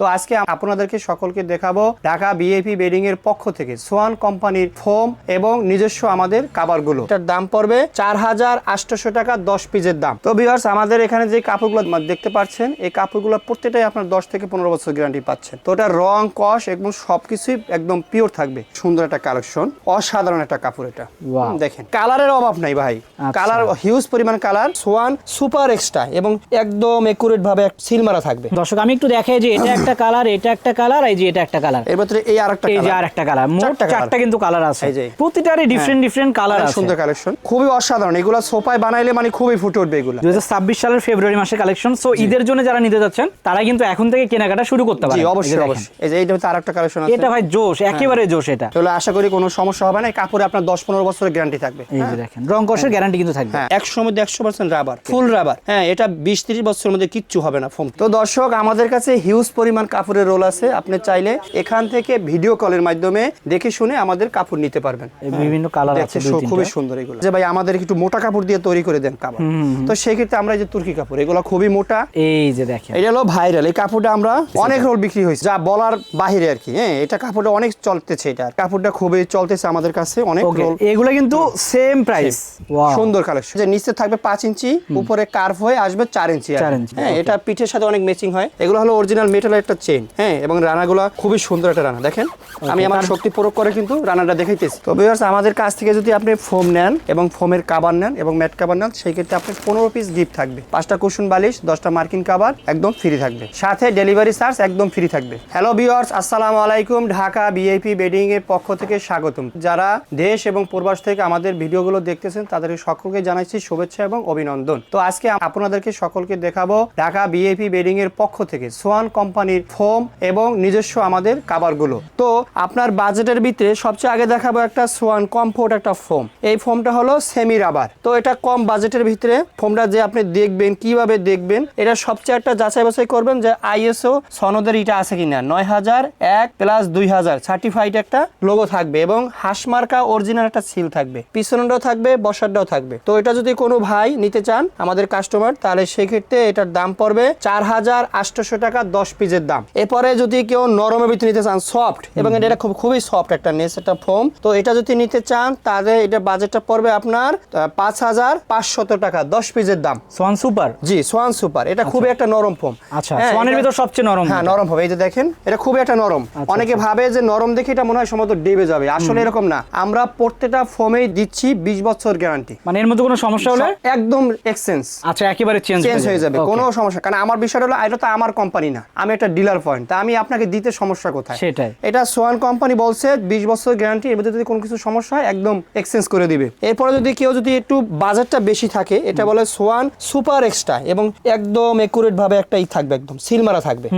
তো আজকে আপনাদেরকে সকলকে দেখাবো ঢাকা ভিআইপি বেডিং এর পক্ষ থেকে সোয়ান কোম্পানির ফোম এবং নিজস্ব আমাদের কাভারগুলো। এটার দাম পড়বে 4800 টাকা 10 পিসের দাম। তো ভিউয়ার্স, আমাদের এখানে যে কাপড়গুলো দেখতে পাচ্ছেন, এই কাপড়গুলো প্রত্যেকটাই আপনার 10 থেকে 15 বছর গ্যারান্টি পাচ্ছেন। তো এটা রং কস এবং সবকিছুই একদম পিওর থাকবে। সুন্দর একটা কালেকশন, অসাধারণ একটা কাপড়। এটা দেখেন, কালারের অভাব নাই ভাই, কালার হিউজ পরিমাণ কালার। সোয়ান সুপার এক্সট্রা এবং একদম একুরেট ভাবে সিল মারা থাকবে। দর্শক আমি একটু দেখাই যে এটা একটা কালার, এটা একটা কালার, এই যে এটা একটা কালার, এর ভিতরে এই আরেকটা কালার, এই যে আরেকটা কালার, মোট চারটা কিন্তু কালার আছে। প্রতিটারই ডিফারেন্ট কালার আছে। সুন্দর কালেকশন, খুবই অসাধারণ। এগুলা সোফায় বানাইলে মানে খুবই ফুটে উঠবে এগুলা। 2026 সালের ফেব্রুয়ারি মাসের কালেকশন। সো ঈদের জন্য যারা নিতে যাচ্ছেন তারা কিন্তু এখন থেকে কেনাকাটা শুরু করতে পারেন। জি অবশ্যই অবশ্যই। এই যে এইটা হচ্ছে আরেকটা কালেকশন আছে। এটা ভাই জোশ, একেবারে জোশ। এটা তাহলে আশা করি কোনো সমস্যা হবে না। এই কাপড়ে আপনার 10-15 বছরের গ্যারান্টি থাকবে। এই যে দেখেন, রং কষের গ্যারান্টি কিন্তু থাকবে। হ্যাঁ, 100 মধ্যে 100% রাবার, ফুল রাবার। হ্যাঁ, এটা 20-30 বছরের মধ্যে কিচ্ছু হবে না ফোম। তো দর্শক, আমাদের কাছে হিউজ পরিমাণ কাপড়ের রোল আছে। আপনি চাইলে এখান থেকে ভিডিও কলের মাধ্যমে দেখে শুনে আমাদের কাপড় নিতে পারবেন। বিভিন্ন কালার আছে, খুবই সুন্দর এগুলো। যে ভাই আমাদের একটু মোটা কাপড় দিয়ে তৈরি করে দেন কাপড়, তো সেই ক্ষেত্রে আমরা এই যে তুর্কি কাপড়, এগুলো খুবই মোটা। এই যে দেখেন, এটা হলো ভাইরাল। এই কাপড়টা আমরা অনেক রোল বিক্রি হয়েছে, যা বলার বাহিরে আর কি। হ্যাঁ, এটা কাপড়টা অনেক চলতেছে। এটা কাপড়টা খুবই চলতেছে আমাদের কাছে, অনেক রোল। এগুলো কিন্তু সেম প্রাইস। সুন্দর কালেকশন। যে নিচে থাকবে 5 ইঞ্চি, উপরে কার্ভ হয়ে আসবে 4 ইঞ্চি। হ্যাঁ, এটা পিঠের সাথে অনেক ম্যাচিং হয়। এগুলো হলো অরিজিনাল মেটালের একটা চেইন। হ্যাঁ, এবং রানাগুলো খুবই সুন্দর একটা রানা। দেখেন, আমি আমার শক্তি প্রয়োগ করে কিন্তু রানাটা দেখাইতেছি। তো ভিউয়ার্স, আমাদের কাছ থেকে যদি আপনি ফোম নেন এবং ফোমের কাভার নেন এবং ম্যাট কাভার নেন, সেই ক্ষেত্রে আপনার 15 পিস গিফট থাকবে। 5টা কুশন বালিশ, 10টা মার্কিন কাভার একদম ফ্রি থাকবে, সাথে ডেলিভারি চার্জ একদম ফ্রি থাকবে। হ্যালো ভিউয়ার্স, আসসালামু আলাইকুম। ঢাকা ভিআইপি বেডিং এর পক্ষ থেকে স্বাগতম। যারা দেশ এবং প্রবাস থেকে আমাদের ভিডিওগুলো দেখতেছেন, তাদের সকলকে জানাচ্ছি শুভেচ্ছা এবং অভিনন্দন। তো আজকে আপনাদেরকে সকলকে দেখাবো ঢাকা ভিআইপি বেডিং এর পক্ষ থেকে সোয়ান কোম্পানির ফোম এবং নিজস্ব আমাদের কাভারগুলো। তো আপনার বাজেটের ভিতরে সবচেয়ে আগে দেখাবো একটা সোয়ান কমফোর্ট একটা ফোম। এই ফোমটা হলো সেমি রাবার। তো এটা কম বাজেটের ভিতরে ফোমটা যে আপনি দেখবেন, কিভাবে দেখবেন, এটা সবচেয়ে একটা যাচাই বাছাই করবেন যে আইএসও সনদের এটা আছে কিনা। 9001+2000 সার্টিফাইড একটা লোগো থাকবে এবং হাসমার্কা অরিজিনাল একটা সিল থাকবে, পিছনটাও থাকবে, বসারটাও থাকবে। তো এটা যদি কোনো ভাই নিতে চান আমাদের কাস্টমার, তাহলে সেক্ষেত্রে এটার দাম পড়বে 4800 টাকা 10 পিসের দাম। এরপরে যদি কেউ নরমের ভিতরে নিতে চান, সফট, এবং এটা খুবই সফট একটা নেস একটা ফোম, তো এটা যদি নিতে চান তাহলে এটা বাজেটটা পড়বে আপনার 5500 টাকা 10 পিসের দাম। Swan super. জি, সোয়ান সুপার। এটা খুবই একটা নরম ফোম। আচ্ছা, সোয়ানের ভিতর সবচেয়ে নরম। হ্যাঁ, নরম হবে। এই যে দেখেন, এটা খুবই একটা নরম। অনেকে ভাবে যে নরম দেখে এটা মনে হয় সম্ভবত ডেবে যাবে, আসলে এরকম না। আমরা প্রত্যেকটা ফোমেই দিচ্ছি 20 বছর গ্যারান্টি। মানে এর মধ্যে কোনো সমস্যা হলে একদম এক্সচেঞ্জ। আচ্ছা, একেবারে চেঞ্জ হয়ে যাবে, কোনো সমস্যা। কারণ আমার বিষয়টা হলো এটা তো আমার কোম্পানি না, আমি একটা ডিলার পয়েন্ট। তা আমি আপনাকে দিতে সমস্যা কোথায়? সেটাই। এটা সোয়ান কোম্পানি বলছে 20 বছর গ্যারান্টি, এর মধ্যে যদি কোনো কিছু সমস্যা হয় একদম এক্সচেঞ্জ করে দিবে। এরপরে যদি কেউ যদি একটু বাজেটটা বেশি থাকে, এটা বলে সোয়ান সুপার এক্সট্রা এবং একদম একুরেট ভাবে একটা থাকবে, একদম সিল মারা থাকবে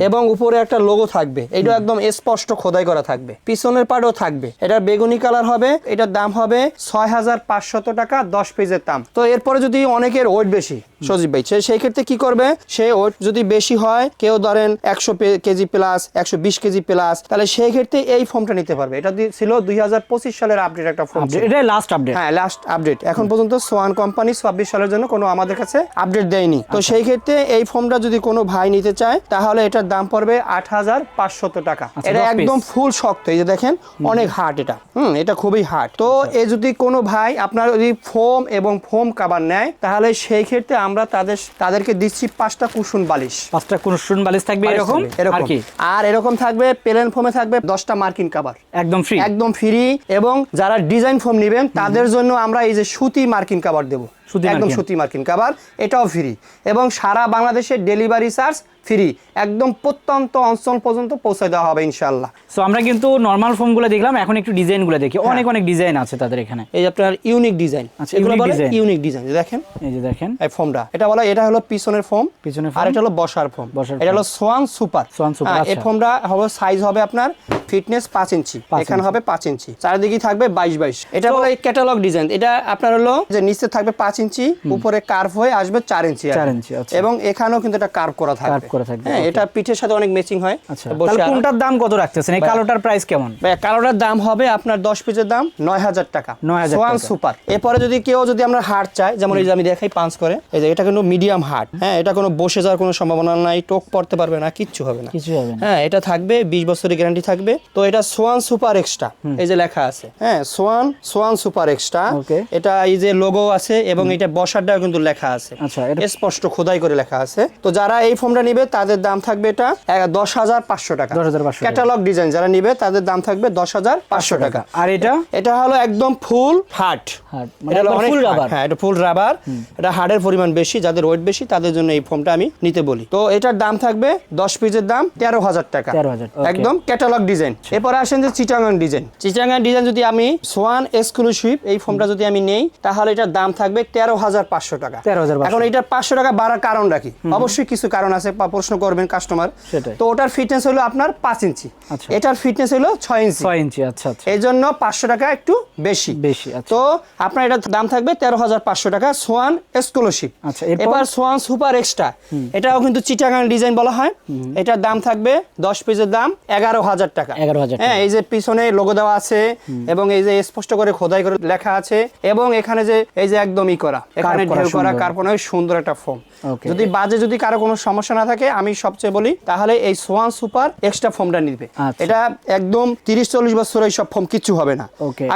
এবং উপরে একটা লোগো থাকবে। এটা একদম স্পষ্ট খোদাই করা থাকবে, পিছনের পাটও থাকবে। এটা বেগুনি কালার হবে। এটার দাম হবে 6500 টাকা 10 পিসের দাম। তো এরপরে যদি অনেকের ওয়েট বেশি, সজীব ভাই, সেই ক্ষেত্রে কি করবে? সে ওয়েট যদি বেশি হয়, কেউ ধরেন 100 কেজি প্লাস, 120 কেজি প্লাস, তাহলে সেই ক্ষেত্রে এই ফোমটা নিতে পারবে। এটা ছিল 2025 সালের আপডেট একটা ফোম। এটা লাস্ট আপডেট। হ্যাঁ, লাস্ট আপডেট। এখন পর্যন্ত সোয়ান কোম্পানি 26 সালের জন্য কোনো আমাদের কাছে আপডেট দেয়নি। তো সেই ক্ষেত্রে এই ফোমটা যদি কোনো ভাই নিতে চায়, তাহলে এটার দাম পড়বে 8500 টাকা। এটা একদম ফুল শক্ত। এই যে দেখেন, অনেক হার্ড এটা। এটা খুবই হার্ড। তো এই যদি কোনো ভাই আপনার যদি ফোম এবং ফোম কাভার নেয়, তাহলে সেই ক্ষেত্রে আমরা তাদেরকে দিচ্ছি 5টা কুশন বালিশ। 5টা কুশন বালিশ থাকবে এরকম। আর এরকম থাকবে প্লেন ফোমে থাকবে 10টা মার্কিন কাভার একদম ফ্রি, একদম ফ্রি। এবং যারা ডিজাইন ফোম নেবেন তাদের জন্য আমরা এই যে সুতি মার্কিন কাভার দেবো, একদম সুতি মার্কিন কাভার, এটাও ফ্রি। এবং সারা বাংলাদেশে ডেলিভারি চার্জ ফ্রি, একদম প্রত্যন্ত অঞ্চল পর্যন্ত পৌঁছে দেওয়া হবে ইনশাআল্লাহ। সো আমরা কিন্তু নরমাল ফোমগুলো দেখলাম, এখন একটু ডিজাইনগুলো দেখি। অনেক ডিজাইন আছে তাদের এখানে। এই যে আপনার ইউনিক ডিজাইন। আচ্ছা, এগুলো বলে ইউনিক ডিজাইন। দেখেন, এই যে দেখেন এই ফোমটা, এটা হলো পিছনের ফোম, আর এটা হলো বসার ফোম। এটা হলো সোয়ান সুপার। এই ফোমটা হবে সাইজ হবে আপনার ফিটনেস 5 ইঞ্চি, এখানে হবে 5 ইঞ্চি, চারিদিকে থাকবে 22-22। এটা হলো এই ক্যাটালগ ডিজাইন। এটা আপনার হলো যে নিচে থাকবে 5 ইঞ্চি, উপরে কার্ভ হয়ে আসবে 4 ইঞ্চি, 4 ইঞ্চি। আচ্ছা, এবং এখানেও কিন্তু এটা কার্ভ করা থাকবে। হ্যাঁ, এটা পিঠের সাথে অনেক ম্যাচিং হয়। আচ্ছা, তাহলে কোনটার দাম কত রাখতেছেন? এই কালোটার প্রাইস কেমন? ভাই কালোটার দাম হবে আপনার 10 পিসের দাম 9000 টাকা, 9000 সোয়ান টাকা। সুপার। এরপরে যদি কেউ যদি আমরা হার্ড চাই, যেমন এই যে আমি দেখাই পাঁচ করে, এই যে এটা কিন্তু মিডিয়াম হার্ড। হ্যাঁ, এটা কোনো বসে যাওয়ার কোনো সম্ভাবনা নাই, টোক পড়তে পারবে না, কিচ্ছু হবে না, কিছু হবে না। হ্যাঁ, এটা থাকবে 20 বছরের গ্যারান্টি থাকবে। তো এটা সোয়ান সুপার এক্সট্রা, এই যে লেখা আছে, হ্যাঁ, সোয়ান সুপার এক্সট্রা। এটা এই যে লোগো আছে এবং এটা বসারটাও কিন্তু লেখা আছে। আচ্ছা, এটা স্পষ্ট খোদাই করে লেখা আছে। তো যারা এই ফোনটা নিবে তাদের দাম থাকবে এটা 10,500 টাকা। 10,500 ক্যাটালগ ডিজাইন যারা নিবে তাদের দাম থাকবে 10,500 টাকা। আর এটা হলো একদম ফুল হার্ড, মানে এটা হলো অনেক ফুল hard। রাবার। হ্যাঁ, এটা ফুল রাবার। এটা হার্ডের পরিমাণ বেশি, যাদের ওয়েট বেশি তাদের জন্য এই ফোনটা আমি নিতে বলি। তো এটার দাম থাকবে 10 পিসের দাম 13,000 টাকা, 13,000, একদম ক্যাটালগ ডিজাইন। এরপরে আসেন যে চিটাগাং ডিজাইন। চিটাগাং ডিজাইন যদি আমি সোয়ান এক্সক্লুসিভ এই ফোনটা যদি আমি নেই, তাহলে এটার দাম থাকবে 13,500 টাকা। 13,500। এখন এটা 500 টাকা বাড়ার কারণ রাখি, অবশ্যই কিছু কারণ আছে, প্রশ্ন করবেন কাস্টমার। তো ওটার ফিটনেস হলো আপনার 5 ইঞ্চি, এটার ফিটনেস হলো 6 ইঞ্চি। 6 ইঞ্চি, আচ্ছা আচ্ছা। এই জন্য 500 টাকা একটু বেশি। আচ্ছা। তো আপনার এটার দাম থাকবে 13,500 টাকা, সোয়ান এক্সক্লুসিভ। আচ্ছা, এবার সোয়ান সুপার এক্সট্রা, এটাও কিন্তু চিটাগাং ডিজাইন বলা হয়। এটার দাম থাকবে 10 পিসের দাম 11,000 টাকা। 11,000। হ্যাঁ, এই যে পিছনে লোগো দেওয়া আছে এবং এই যে স্পষ্ট করে খোদাই করে লেখা আছে, এবং এখানে যে এই যে একদম করা, এখানে ঢেউ করা কার্বন, সুন্দর একটা ফোম। যদি বাজে যদি কারো কোনো সমস্যা না থাকে, আমি সবচেয়ে বলি তাহলে এই সোয়ান সুপার এক্সট্রা ফোমটা নিবে। এটা একদম 30-40 বছর এই সব ফোম কিচ্ছু হবে না,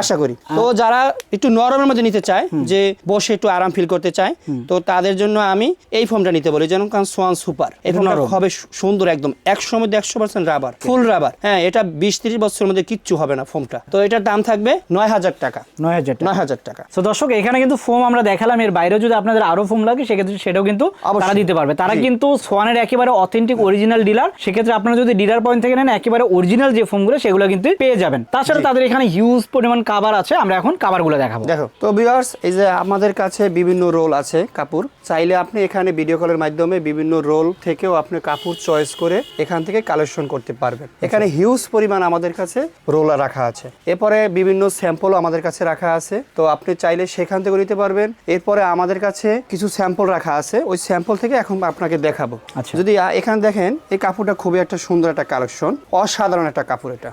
আশা করি। তো যারা একটু নরমের মধ্যে নিতে চায়, যে বসে একটু আরাম ফিল করতে চায়, তো তাদের জন্য আমি এই ফোমটা নিতে বলি, যেমন কারণ সোয়ান সুপার এই ফোমটা হবে সুন্দর, একদম 100 মধ্যে 100% রাবার, ফুল রাবার। হ্যাঁ, এটা 20-30 বছরের মধ্যে কিচ্ছু হবে না ফোমটা। তো এটার দাম থাকবে 9,000 টাকা। 9,000 টাকা। তো দর্শক, এখানে কিন্তু ফোম আমরা দেখালাম, এর বাইরে যদি আপনাদের আরো ফোম লাগে সেক্ষেত্রে সেটাও কিন্তু তারা দিতে পারবে। তারা কিন্তু সোয়ানের একেবারে অথেন্টিক অরিজিনাল ডিলার। সেক্ষেত্রে আপনারা যদি ডিলার পয়েন্ট থেকে নেন, একেবারে অরিজিনাল যে ফোমগুলো সেগুলো কিন্তু পেয়ে যাবেন। তাছাড়া তাদের এখানে হিউজ পরিমাণ কাভার আছে, আমরা এখন কাভারগুলো দেখাবো। দেখো তো ভিউয়ার্স, এই যে আমাদের কাছে বিভিন্ন রোল আছে কাপড়, চাইলে আপনি এখানে ভিডিও কলের মাধ্যমে বিভিন্ন রোল থেকেও আপনি কাপড় চয়েস করে এখান থেকে কালেকশন করতে পারবেন। এখানে হিউজ পরিমাণ আমাদের কাছে রোল রাখা আছে। এরপরে বিভিন্ন স্যাম্পলও আমাদের কাছে রাখা আছে, তো আপনি চাইলে সেখান থেকে নিতে পারবেন। এরপরে আমাদের কাছে কিছু স্যাম্পল রাখা আছে, ওই স্যাম্পল থেকে এখন আপনাকে দেখাবো। যদি এখানে দেখেন, এই কাপড়টা খুবই একটা সুন্দর একটা কালেকশন, অসাধারণ একটা কাপড়। এটা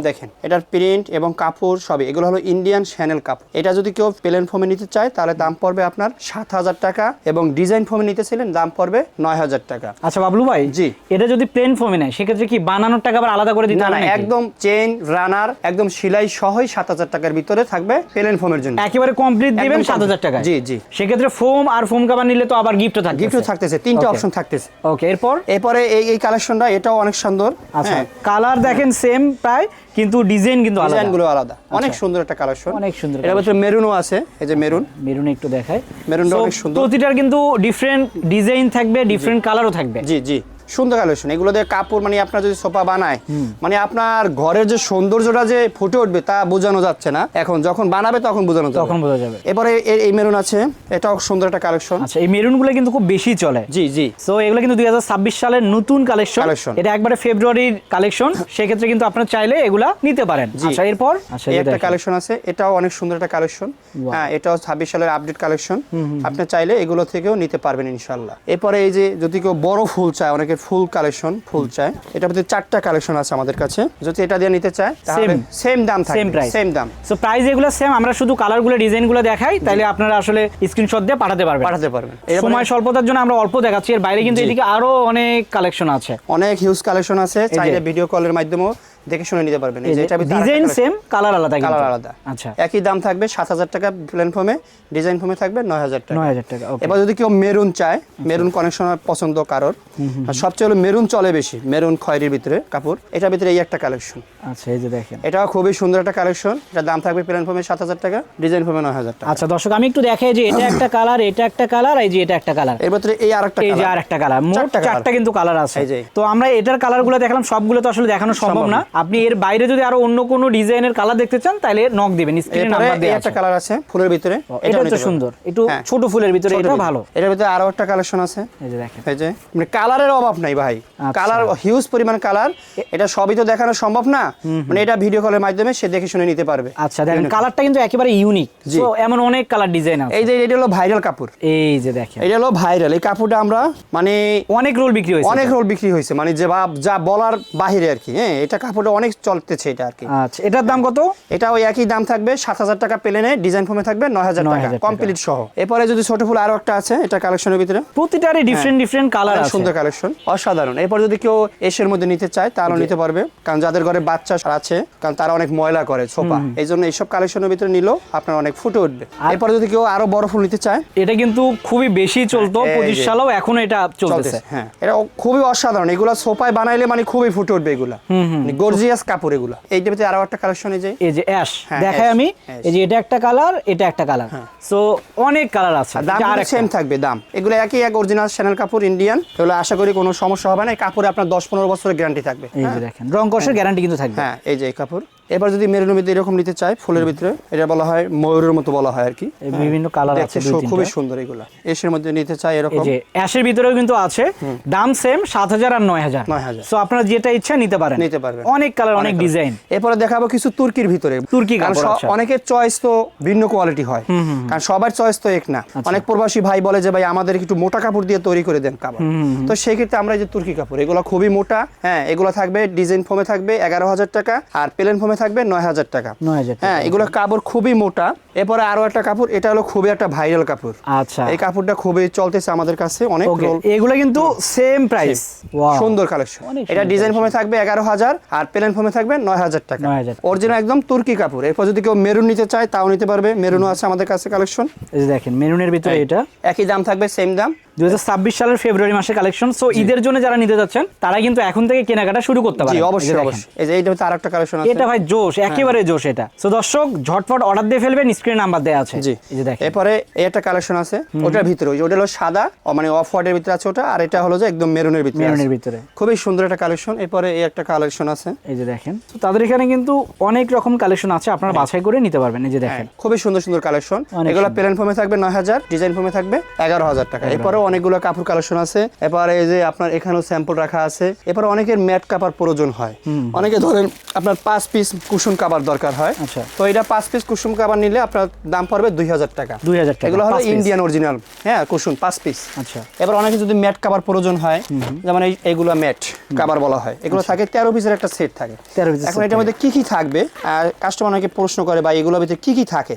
দেখেন, এটার প্রিন্ট এবং কাপড় সবই, এগুলো হলো ইন্ডিয়ান শ্যানেল কাপড়। এটা যদি কেউ প্লেন ফোমে নিতে চায় তাহলে দাম পড়বে আপনার 7,000 টাকা, এবং ডিজাইন ফোমে নিতেছিলেন দাম পড়বে 9,000 টাকা। আচ্ছা বাবলু ভাই, জি, এটা যদি প্লেন ফোমে নেয় সেক্ষেত্রে কি বানানোর টাকা আবার আলাদা করে দিতে হবে? না, একদম চেইন রানার একদম সেলাই সহই 7,000 টাকার ভিতরে থাকবে প্লেন ফোমের জন্য, একেবারে কমপ্লিট দিবেন 7,000 টাকা। জি জি। সেক্ষেত্রে ফোম আর ফোম কভার নিলে তো আবার গিফটও থাকতেছে, তিনটা অপশন থাকতেছে। ওকে, এরপরে এই কালেকশনটা, এটাও অনেক সুন্দর। আচ্ছা, কালার দেখেন সেম প্রায়, কিন্তু ডিজাইন কিন্তু আলাদা, ডিজাইনগুলো আলাদা। অনেক সুন্দর একটা কালেকশন, অনেক সুন্দর। এর ভিতরে মেরুনও আছে, এই যে মেরুন একটু দেখাই। মেরুনটা অনেক সুন্দর, প্রতিটার কিন্তু ডিফারেন্ট ডিজাইন থাকবে, ডিফারেন্ট কালারও থাকবে। জি জি, সুন্দর কালেকশন। এগুলো দিয়ে কাপড়, মানে আপনার যদি সোফা বানায়, মানে আপনার ঘরের যে সৌন্দর্যটা যে ফুটে উঠবে তা বোঝানো যাচ্ছে না, এখন যখন বানাবে তখন বোঝা যাবে। এবারে এই মেরুন আছে, এটাও সুন্দর একটা কালেকশন। আচ্ছা, এই মেরুনগুলো কিন্তু খুব বেশি চলে। জি জি। সো এগুলো কিন্তু 2026 সালের নতুন কালেকশন, এটা একবারে ফেব্রুয়ারির কালেকশন। সেক্ষেত্রে কিন্তু আপনারা চাইলে এগুলা নিতে পারেন। আচ্ছা, এরপর একটা কালেকশন আছে, এটাও অনেক সুন্দর একটা কালেকশন। হ্যাঁ, এটাও 26 সালের আপডেট কালেকশন, আপনি চাইলে এগুলো থেকেও নিতে পারবেন ইনশাআল্লাহ। এরপরে এই যে যদি কেউ বড় ফুল চায়, অনেকের ফুল কালেকশন, ফুল চায়, এটার মধ্যে 4টা কালেকশন আছে আমাদের কাছে। যদি এটা দিয়ে নিতে চায় তাহলে সেম দাম থাকবে, সেম দাম। সো প্রাইস এগুলো সেম, আমরা শুধু কালারগুলো ডিজাইনগুলো দেখাই, তাইলে আপনারা আসলে স্ক্রিনশট দিয়ে পাঠাতে পারবেন। সময় স্বল্পতার জন্য আমরা অল্প দেখাচ্ছি, এর বাইরে কিন্তু এদিকে আরো অনেক কালেকশন আছে, অনেক হিউজ কালেকশন আছে, চাইলে ভিডিও কলের মাধ্যমেও দেখে শুনে নিতে পারবেন। এই যে এটা ডিজাইন সেম, কালার আলাদা, কালার আলাদা। আচ্ছা, একই দাম থাকবে 7,000 টাকা প্লেন ফোমে, ডিজাইন ফোমে থাকবে 9,000 টাকা। 9,000 টাকা। এবার যদি কেউ মেরুন চায়, মেরুন কানেকশন পছন্দ কারোর, সবচেয়ে হলো মেরুন চলে বেশি, মেরুন খয়েরির ভিতরে কাপড়, এটার ভিতরে এই একটা কালেকশন। আচ্ছা, এই যে দেখেন, এটাও খুবই সুন্দর একটা কালেকশন, এটার দাম থাকবে প্লেন ফোমে 7,000 টাকা, ডিজাইন ফোমে 9,000 টাকা। আচ্ছা দর্শক, আমি একটু দেখাই যে এটা একটা কালার, এটা একটা কালার, এই যে এটা একটা কালার, এর ভিতরে এই আরেকটা কালার, এই যে আরেকটা কালার, মোট 4টা কিন্তু কালার আছে। তো আমরা এটার কালারগুলো দেখালাম, সবগুলো তো আসলে দেখানো সম্ভব না। আপনি এর বাইরে যদি আরো অন্য কোনো ডিজাইনের কালার দেখতে চান তাহলে নক দিবেন, স্ক্রিনে নাম্বার দেয়া আছে। একটা কালার আছে ফুলের ভিতরে, এটা তো সুন্দর, একটু ছোট ফুলের ভিতরে, এটা ভালো। এটার ভিতরে আরো একটা কালেকশন আছে, এই যে দেখেন, এই যে মানে কালারের অভাব নাই ভাই, কালার হিউজ পরিমাণ কালার। এটা সবই তো দেখানো সম্ভব না, মানে এটা ভিডিও কলের মাধ্যমে সে দেখে শুনে নিতে পারবে। আচ্ছা দেখেন কালারটা কিন্তু একেবারে ইউনিক, সো এমন অনেক কালার ডিজাইন আছে। এই যে এটা হলো ভাইরাল কাপড়, এই যে দেখেন এটা হলো ভাইরাল। এই কাপড়টা আমরা মানে অনেক রোল বিক্রি হয়েছে, অনেক রোল বিক্রি হয়েছে, মানে যে যা বলার বাহিরে আর কি। হ্যাঁ, এটা কাপড়টা অনেক চলতেছে এটা আর কি। আচ্ছা এটার দাম কত? এটা ওই একই দাম থাকবে 7,000 টাকা প্লেনে, ডিজাইন ফর্মে থাকবে 9,000 টাকা কমপ্লিট সহ। এরপরে যদি ছোট ফুল আরো একটা আছে, এটা কালেকশনের ভিতরে প্রতিটারই ডিফারেন্ট কালার আছে, সুন্দর কালেকশন, অসাধারণ। এরপর যদি কেউ এসের মধ্যে নিতে চায় তাহলে নিতে পারবে, কারণ যাদের ঘরে বাচ্চা আছে, কারণ তারা অনেক ময়লা করে সোফা, এই জন্য এইসব কালেকশনের ভিতরে নিলেও আপনার অনেক ফুটে উঠবে। এরপর যদি কেউ আরো বড় ফুল নিতে চায়, এটা কিন্তু খুবই বেশি চলতো 25 সালেও, এখনো এটা চলতেছে। হ্যাঁ, এটা খুবই অসাধারণ। এগুলা সোফায় বানাইলে মানে খুবই ফুটে উঠবে এগুলা, মানে গর্জিয়াস কাপড় এগুলা। এইটার ভিতরে আরো একটা কালেকশন, এই যে অ্যাশ দেখাই আমি, এই যে এটা একটা কালার, এটা একটা কালার, সো অনেক কালার আছে। দাম সেম থাকবে, দাম এগুলো একই, এক অরিজিনাল শ্যানেল কাপড় ইন্ডিয়ান। এগুলো আশা করি কোনো সমস্যা হবে না। এই কাপড়ে আপনার 10-15 বছরের গ্যারান্টি থাকবে। এই যে দেখেন রং কষের গ্যারান্টি কিন্তু থাকবে। হ্যাঁ, এই যে এই কাপড়। এবার যদি মেরুনের ভিতরে এরকম নিতে চায় ফুলের ভিতরে, এটা বলা হয় ময়ূরের মতো বলা হয় আর কি, বিভিন্ন কালার আছে, খুবই সুন্দর এগুলা। এর মধ্যে নিতে চায় এরকম, এই যে অ্যাশের ভিতরেও কিন্তু আছে, দাম সেম 7,000 আর 9,000। সো আপনারা যেটা ইচ্ছা নিতে পারেন, অনেক কালার, অনেক ডিজাইন। এরপরে দেখাবো কিছু তুর্কির ভিতরে, তুর্কি কাপড়। অনেকের চয়েস তো ভিন্ন কোয়ালিটি হয়, কারণ সবার চয়েস তো এক না। অনেক প্রবাসী ভাই বলে যে ভাই আমাদের একটু মোটা কাপড় দিয়ে তৈরি করে দেন কাপড়, তো সেই ক্ষেত্রে আমরা এই যে তুর্কি কাপড়, এগুলো খুবই মোটা। হ্যাঁ, এগুলো থাকবে ডিজাইন ফর্মে থাকবে 11,000 টাকা, আর প্লেন ফর্মে থাকবে 9,000 টাকা। হ্যাঁ, এগুলো কাপড় খুবই মোটা। এরপরে আরো একটা কাপড়, এটা হলো খুবই একটা ভাইরাল কাপড়। আচ্ছা, এই কাপড়টা খুবই চলতেছে আমাদের কাছে অনেক। এগুলো কিন্তু সেম প্রাইস, সুন্দর কালেকশন। এটা ডিজাইন ফর্মে থাকবে 11,000, আর প্লেন ফর্মে থাকবে 9,000 টাকা, অরিজিনাল একদম তুর্কি কাপড়। এরপর যদি কেউ মেরুন নিতে চায় তাও নিতে পারবে, মেরুনও আছে আমাদের কাছে কালেকশন। এই যে দেখেন মেরুনের ভিতরে এটা একই দাম থাকবে, সেম দাম। 2026 সালের ফেব্রুয়ারি মাসের কালেকশন। সো ঈদের জন্য যারা নিতে যাচ্ছেন তারা কিন্তু এখন থেকে কেনাকাটা শুরু করতে পারেন। জি, অবশ্যই অবশ্যই। এই যে এইটা আরেকটা কালেকশন আছে, এটা ভাই জোশ, একেবারে জোশ এটা। সো দর্শক ঝটপট অর্ডার দিয়ে ফেলবেন, স্ক্রিনে নাম্বার দেয়া আছে। জি, এই যে দেখেন। এরপরে এই একটা কালেকশন আছে, ওটার ভিতরে ওটা হলো সাদা, মানে অফ হোয়াইটের ভিতরে আছে ওটা, আর এটা হলো যে একদম মেরুনের ভিতরে, খুবই সুন্দর একটা কালেকশন। এরপরে এই একটা কালেকশন আছে, এই যে দেখেন। তো তাদের এখানে কিন্তু অনেক রকম কালেকশন আছে, আপনারা বাছাই করে নিতে পারবেন। এই যে দেখেন খুবই সুন্দর সুন্দর কালেকশন। এগুলো প্লেন ফর্মে থাকবে 9,000, ডিজাইন ফর্মে থাকবে 11,000 টাকা। এরপরে অনেকগুলো কাপড় কালেকশন আছে। এরপরে এই যে আপনার এখানেও স্যাম্পল রাখা আছে। এরপরে অনেকের ম্যাট কাভার প্রয়োজন হয়, অনেকে ধরেন আপনার 5 পিস কুশন কাভার দরকার হয়। আচ্ছা, তো এটা 5 পিস কুশন কাভার নিলে আপনার দাম পড়বে 2,000 টাকা। 2,000 টাকা। এগুলো হলো ইন্ডিয়ান অরিজিনাল, হ্যাঁ, কুশন 5 পিস। আচ্ছা, এবার অনেকে যদি ম্যাট কাভার প্রয়োজন হয়, যেমন এইগুলো ম্যাট কাভার বলা হয়, এগুলো থাকে 13 পিসের একটা সেট থাকে। এখন এটার মধ্যে কি কি থাকবে, আর কাস্টমার অনেকে প্রশ্ন করে বা এগুলোর ভিতরে কি কি থাকে।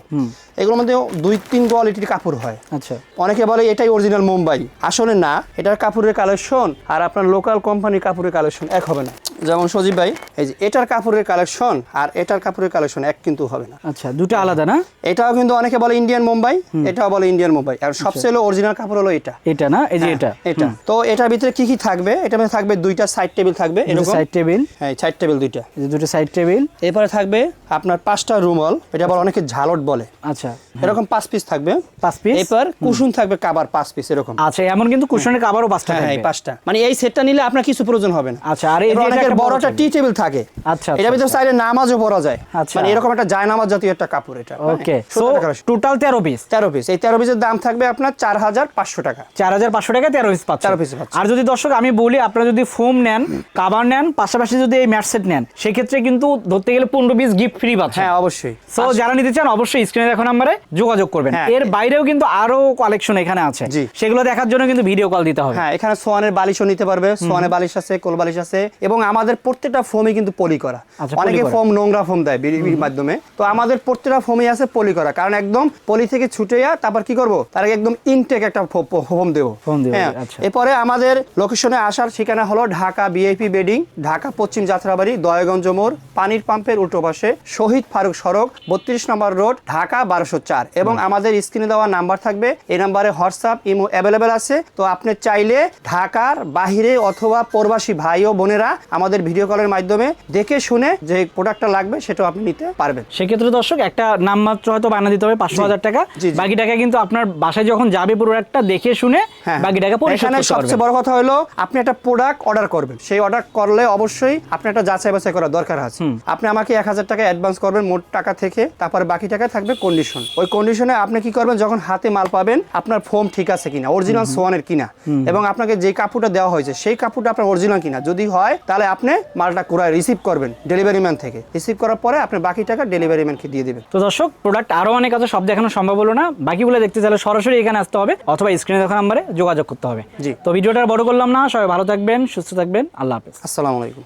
এগুলোর মধ্যে 2-3 কোয়ালিটির কাপড় হয়। আচ্ছা, অনেকে বলে এটাই অরিজিনাল মুম্বাই, আসলে না, এটার কাপড়ের কালেকশন আর আপনার লোকাল কোম্পানির কাপড়ের কালেকশন এক হবে না। যেমন সজীব ভাই, এই যে এটার কাপড়ের কালেকশন আর এটার কাপড়ের কালেকশন এক কিন্তু হবে না। আচ্ছা, দুটো আলাদা না? এটাও কিন্তু অনেকে বলে ইন্ডিয়ান মুম্বাই, এটাও বলে ইন্ডিয়ান মুম্বাই, আর সবচেয়ে অরিজিনাল কাপড় হলো এটা না? এই যে এটা তো এটার ভিতরে কি কি থাকবে, এটার মধ্যে থাকবে 2টা সাইড টেবিল থাকবে, এরকম সাইড টেবিল। হ্যাঁ, সাইড টেবিল 2টা, এই যে দুটো সাইড টেবিল। এরপরে থাকবে আপনার 5টা রুমাল, এটা আবার অনেকে ঝালট বলে। আচ্ছা, এরকম 5 পিস থাকবে, 5 পিস। এরপর কুশন থাকবে কাভার 5 পিস এরকম। আচ্ছা, এমন কিন্তু কুশনের কাভারও 5টা থাকবে। হ্যাঁ, এই 5টা, মানে এই সেটটা নিলে আপনার কিছু প্রয়োজন হবে না। আচ্ছা, আর এই যে অনেকের বড়টা টি টেবিল থাকে। আচ্ছা, এটা ভিতরে চাইলে নামাজও পড়া যায়, আচ্ছা, মানে এরকম একটা জায়নামাজ জাতীয় একটা কাপড় এটা। ওকে, সো টোটাল 13 পিস। 13 পিস। এই 13 পিসের দাম থাকবে আপনার 4,500 টাকা। 4,500 টাকা 13 পিস পাচ্ছেন। 13 পিস পাচ্ছেন। আর যদি দর্শক আমি বলি, আপনারা যদি ফোম নেন, কাভার নেন, পাশাপাশি যদি এই ম্যাট সেট নেন, সেক্ষেত্রে কিন্তু ধরতে গেলে 15 পিস গিফট ফ্রি পাচ্ছেন। হ্যাঁ, অবশ্যই। সো যারা নিতে চান অবশ্যই স্ক্রিনে দেখো নম্বরে যোগাযোগ করবেন। এর বাইরেও কিন্তু আরো কালেকশন এখানে আছে, সেগুলো দেখার জন্য কিন্তু ভিডিও কল দিতে হবে। হ্যাঁ, এখানে সোয়ানের বালিশও নিতে পারবে, সোয়ানের বালিশ আছে, কোল বালিশ আছে, এবং আমাদের প্রত্যেকটা ফোমই কিন্তু পলি করা। অনেকে ফোম নোংরা ফোম দেয় বিড়ির মাধ্যমে, তো আমাদের প্রত্যেকটা ফোমই আছে পলি করা, কারণ একদম পলি থেকে ছুটে তারপর কি করব, তার একদম ইনটেক একটা ফোম দেবো। হ্যাঁ, এরপরে আমাদের লোকেশনে আসার ঠিকানা হলো ঢাকা বিআইপি বেডিং, ঢাকা পশ্চিম যাত্রাবাড়ি, দয়াগঞ্জ মোড়, পানির পাম্পের উল্টো পাশে, শহীদ ফারুক সড়ক, 32 নম্বর রোড, ঢাকা 1204। এবং আমাদের স্ক্রিনে দেওয়া নাম্বার থাকবে, এই নাম্বারে হোয়াটসঅ্যাপ ইমো অ্যাভেলেবেল আছে। তো আপনি চাইলে ঢাকার বাহিরে অথবা প্রবাসী ভাই ও বোনেরা আমাদের আমাদের ভিডিও কলের মাধ্যমে দেখে শুনে যে প্রোডাক্টটা লাগবে সেটাও আপনি নিতে পারবেন। সেক্ষেত্রে দর্শক একটা নামমাত্র হয়তো বানা দিতে হবে 500,000 টাকা, বাকি টাকা কিন্তু আপনার বাসায় যখন যাবে প্রোডাক্টটা দেখে শুনে বাকি টাকা পরিশোধ করতে পারবেন। সবচেয়ে বড় কথা হলো আপনি একটা প্রোডাক্ট অর্ডার করবেন, সেই অর্ডার করলে অবশ্যই আপনি একটা যাচাই বাছাই করা দরকার আছে। আপনি আমাকে 1000 টাকা অ্যাডভান্স করবেন মোট টাকা থেকে, তারপর বাকি টাকা থাকবে কন্ডিশন। ওই কন্ডিশনে আপনি কি করবেন, যখন হাতে মাল পাবেন আপনার ফোম ঠিক আছে কিনা, অরিজিনাল সোয়ানের কিনা, এবং আপনাকে যে কাপড়টা দেওয়া হয়েছে সেই কাপড়টা আপনার অরিজিনাল কিনা, যদি হয় তাহলে আপনি মালটা কুড়ায় রিসিভ করবেন ডেলিভারি ম্যান থেকে। রিসিভ করার পরে আপনি বাকি টাকা ডেলিভারি ম্যানকে দিয়ে দিবেন। তো দর্শক প্রোডাক্ট আরো অনেক আছে, সব দেখানো সম্ভব হলো না, বাকিগুলো দেখতে চাইলে সরাসরি এখানে আসতে হবে অথবা স্ক্রিনে দেখা নাম্বারে যোগাযোগ করতে হবে। জি, তো ভিডিওটা বড় করলাম না, সবাই ভালো থাকবেন, সুস্থ থাকবেন, আল্লাহ হাফেজ, আসসালামু আলাইকুম।